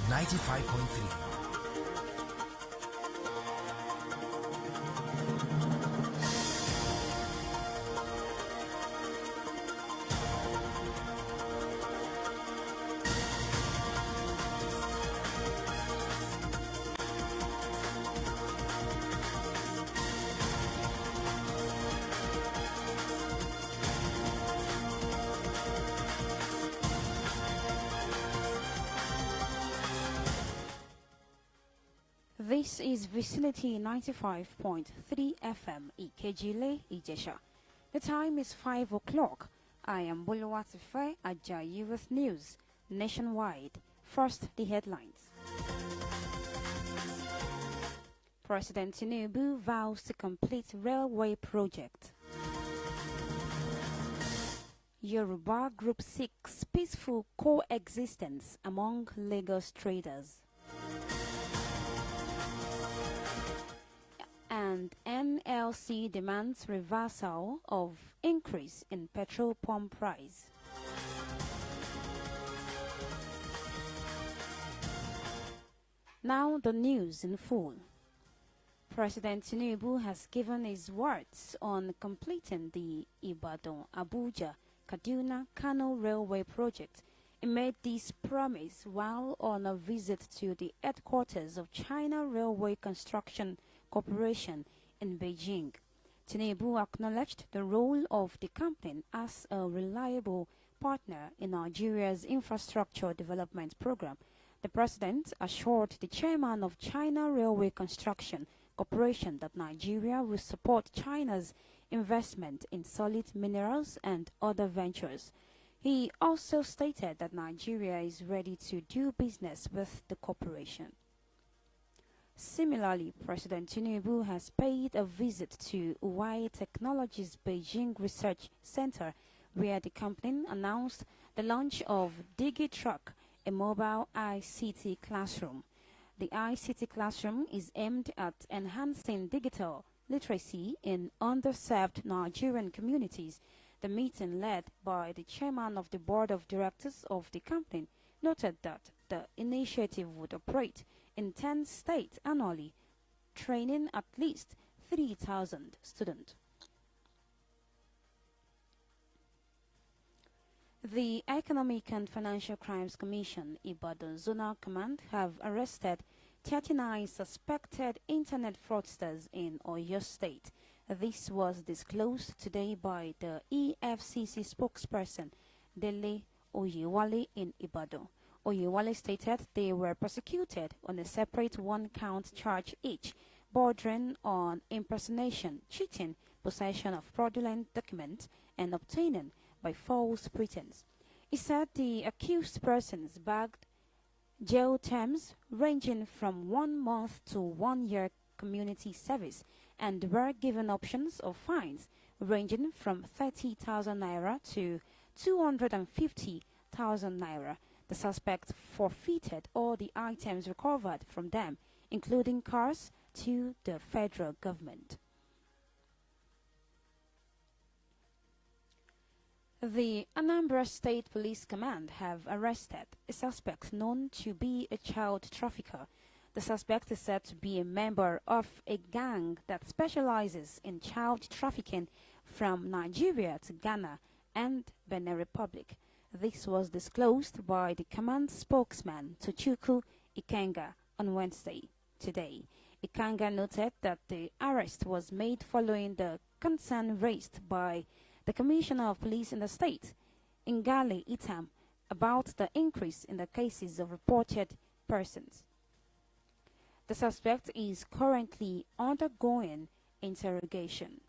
95.3. This is Vicinity 95.3 FM Ikejile, Ijesha. The time is 5 o'clock. I am Boluwatife, Ajayi with news nationwide. First, the headlines. President Tinubu vows to complete railway project. Yoruba group seeks peaceful coexistence among Lagos traders. And NLC demands reversal of increase in petrol pump price. Now the news in full. President Tinubu has given his words on completing the Ibadan-Abuja-Kaduna-Kano Railway project. He made this promise while on a visit to the headquarters of China Railway Construction Corporation in Beijing. Tinubu acknowledged the role of the company as a reliable partner in Nigeria's infrastructure development program. The president assured the chairman of China Railway Construction Corporation that Nigeria will support China's investment in solid minerals and other ventures. He also stated that Nigeria is ready to do business with the corporation. Similarly, President Tinubu has paid a visit to Ajayi Technologies Beijing Research Center, where the company announced the launch of DigiTruck, a mobile ICT classroom. The ICT classroom is aimed at enhancing digital literacy in underserved Nigerian communities. The meeting, led by the chairman of the board of directors of the company, noted that the initiative would operate in 10 states annually, training at least 3,000 students. The Economic and Financial Crimes Commission, Ibadan Zonal Command, have arrested 39 suspected internet fraudsters in Oyo State. This was disclosed today by the EFCC spokesperson, Dele Oyewale, in Ibadan. Oyewale stated they were prosecuted on a separate one-count charge each, bordering on impersonation, cheating, possession of fraudulent documents, and obtaining by false pretense. He said the accused persons bagged jail terms ranging from 1 month to 1 year community service and were given options of fines ranging from 30,000 naira to 250,000 naira. The suspects forfeited all the items recovered from them, including cars, to the federal government. The Anambra State Police Command have arrested a suspect known to be a child trafficker. The suspect is said to be a member of a gang that specializes in child trafficking from Nigeria to Ghana and Benin Republic. This was disclosed by the command spokesman Tochukwu Ikenga on Wednesday. Today, Ikenga noted that the arrest was made following the concern raised by the Commissioner of Police in the state, Ngali Itam, about the increase in the cases of reported persons. The suspect is currently undergoing interrogation.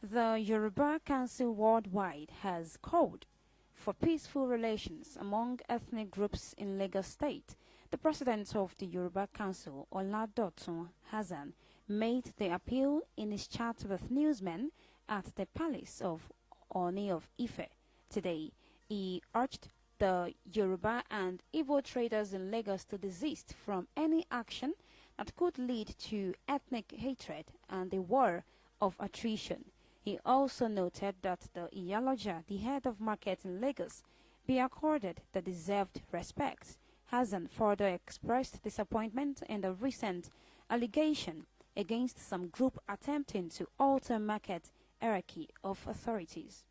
The Yoruba Council worldwide has called for peaceful relations among ethnic groups in Lagos State. The president of the Yoruba Council, Oladotun Hassan, made the appeal in his chat with newsmen at the palace of Oni of Ife today. He urged the Yoruba and Igbo traders in Lagos to desist from any action that could lead to ethnic hatred and a war of attrition. He also noted that the Iyaloja, the head of market in Lagos, be accorded the deserved respect. Hassan further expressed disappointment in the recent allegation against some group attempting to alter market hierarchy of authorities.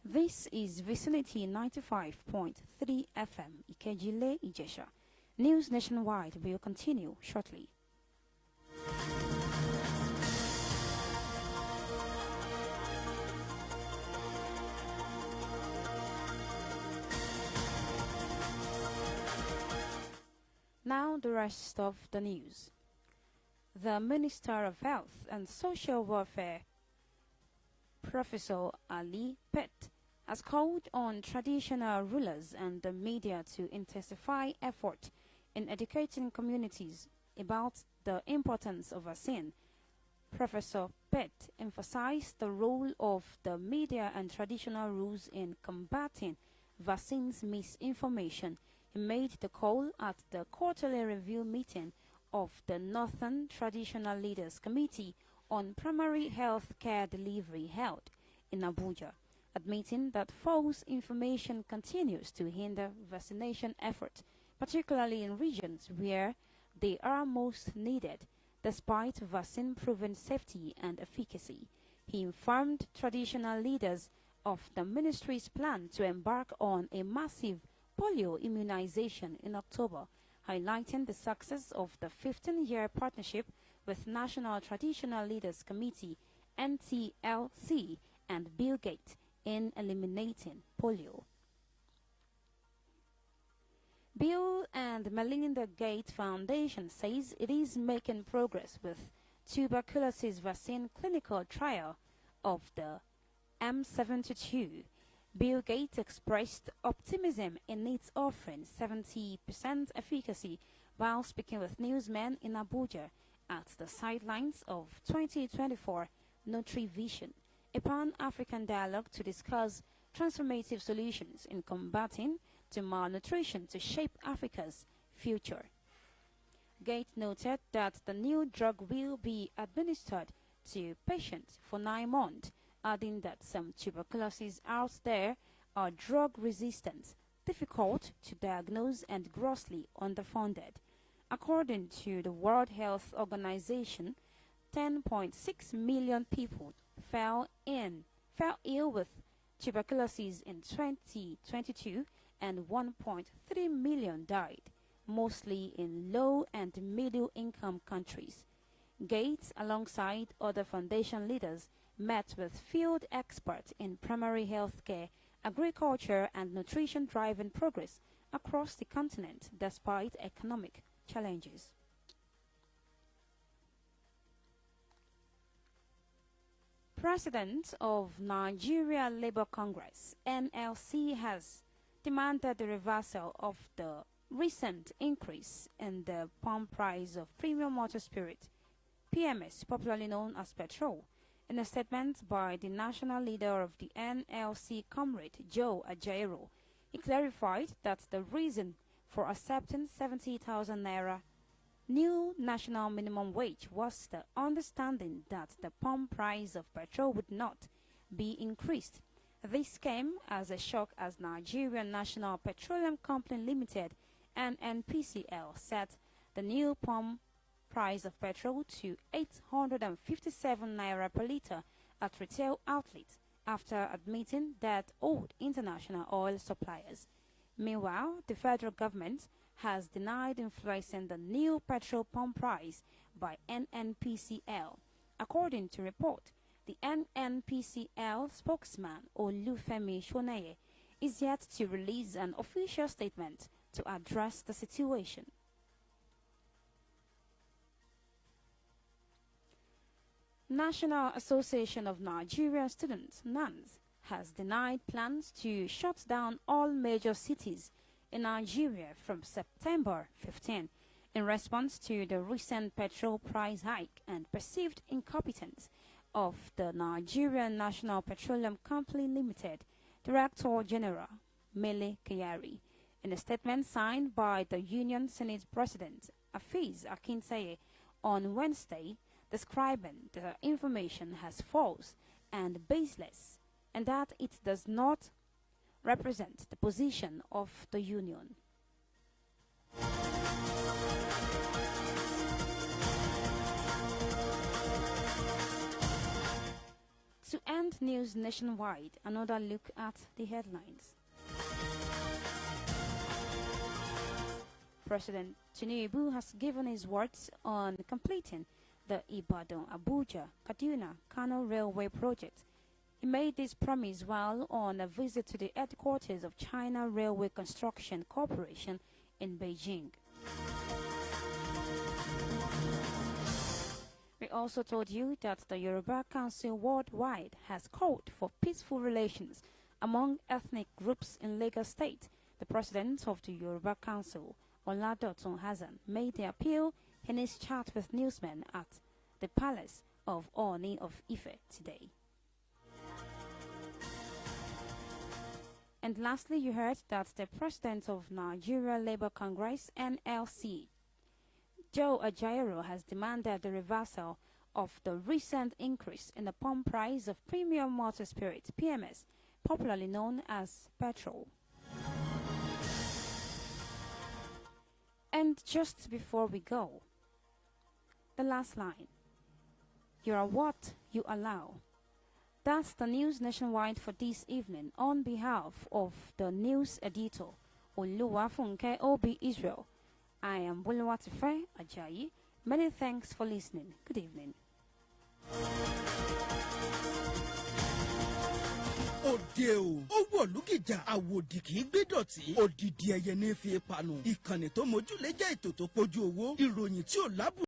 This is Vicinity 95.3 FM, Ikejile, Ijesha. News nationwide will continue shortly. Now the rest of the news. The Minister of Health and Social Welfare, Professor Ali Pet, has called on traditional rulers and the media to intensify effort in educating communities about the importance of vaccine. Professor Pet emphasized the role of the media and traditional rules in combating vaccines misinformation. He made the call at the quarterly review meeting of the Northern Traditional Leaders Committee on Primary Health Care Delivery held in Abuja, admitting that false information continues to hinder vaccination efforts, particularly in regions where they are most needed, despite vaccine-proven safety and efficacy. He informed traditional leaders of the ministry's plan to embark on a massive polio immunization in October, highlighting the success of the 15-year partnership with National Traditional Leaders Committee (NTLC) and Bill Gates in eliminating polio. Bill and Melinda Gates Foundation says it is making progress with tuberculosis vaccine clinical trial of the M72. Bill Gates expressed optimism in its offering 70% efficacy while speaking with newsmen in Abuja at the sidelines of 2024 Nutrivision, a pan-African dialogue to discuss transformative solutions in combating to malnutrition to shape Africa's future. Gates noted that the new drug will be administered to patients for 9 months, adding that some tuberculosis out there are drug-resistant, difficult to diagnose and grossly underfunded. According to the World Health Organization, 10.6 million people fell ill with tuberculosis in 2022 and 1.3 million died, mostly in low and middle income countries. Gates, alongside other foundation leaders, met with field experts in primary health care, agriculture and nutrition driving progress across the continent despite economic challenges. President of Nigeria Labour Congress (NLC) has demanded the reversal of the recent increase in the pump price of premium motor spirit (PMS), popularly known as petrol. In a statement by the national leader of the NLC, Comrade Joe Ajayi, he clarified that the reason for accepting 70,000 naira new national minimum wage was the understanding that the pump price of petrol would not be increased. This came as a shock as Nigerian National Petroleum Company Limited (NNPCL) set the new pump price of petrol to 857 naira per litre at retail outlets after admitting that owed international oil suppliers. Meanwhile, the federal government has denied influencing the new petrol pump price by NNPCL. According to report, the NNPCL spokesman Olufemi Shonaye is yet to release an official statement to address the situation. National Association of Nigerian Students (NANS) has denied plans to shut down all major cities in Nigeria from September 15 in response to the recent petrol price hike and perceived incompetence of the Nigerian National Petroleum Company Limited Director General Mele Kyari. In a statement signed by the Union Senate President Afiz Akintaye on Wednesday, describing the information as false and baseless, and that it does not represent the position of the Union. To end news nationwide, another look at the headlines. President Tinubu has given his words on completing the Ibadan-Abuja-Kaduna-Kano Railway project. He made this promise while on a visit to the headquarters of China Railway Construction Corporation in Beijing. We also told you that the Yoruba Council worldwide has called for peaceful relations among ethnic groups in Lagos State. The president of the Yoruba Council, Oladotun Hassan, made the appeal in his chat with newsmen at the Palace of Oni of Ife today. And lastly, you heard that the president of Nigeria Labour Congress, NLC, Joe Ajayi, has demanded the reversal of the recent increase in the pump price of premium motor spirit, PMS, popularly known as petrol. And just before we go, the last line: you are what you allow. That's the news nationwide for this evening. On behalf of the news editor, Boluwatife Obi Israel, I am Boluwatife Ajayi. Many thanks for listening. Good evening. Òde o, ó wọ̀ lùkìjà, àwòdì kì í gbé dọ̀tí, òdìdí ẹyẹ ní fi panu. Ìkànnì tó mójúlé jẹ́ ètò tó pójú owó, ìròyìn tí ò lábù.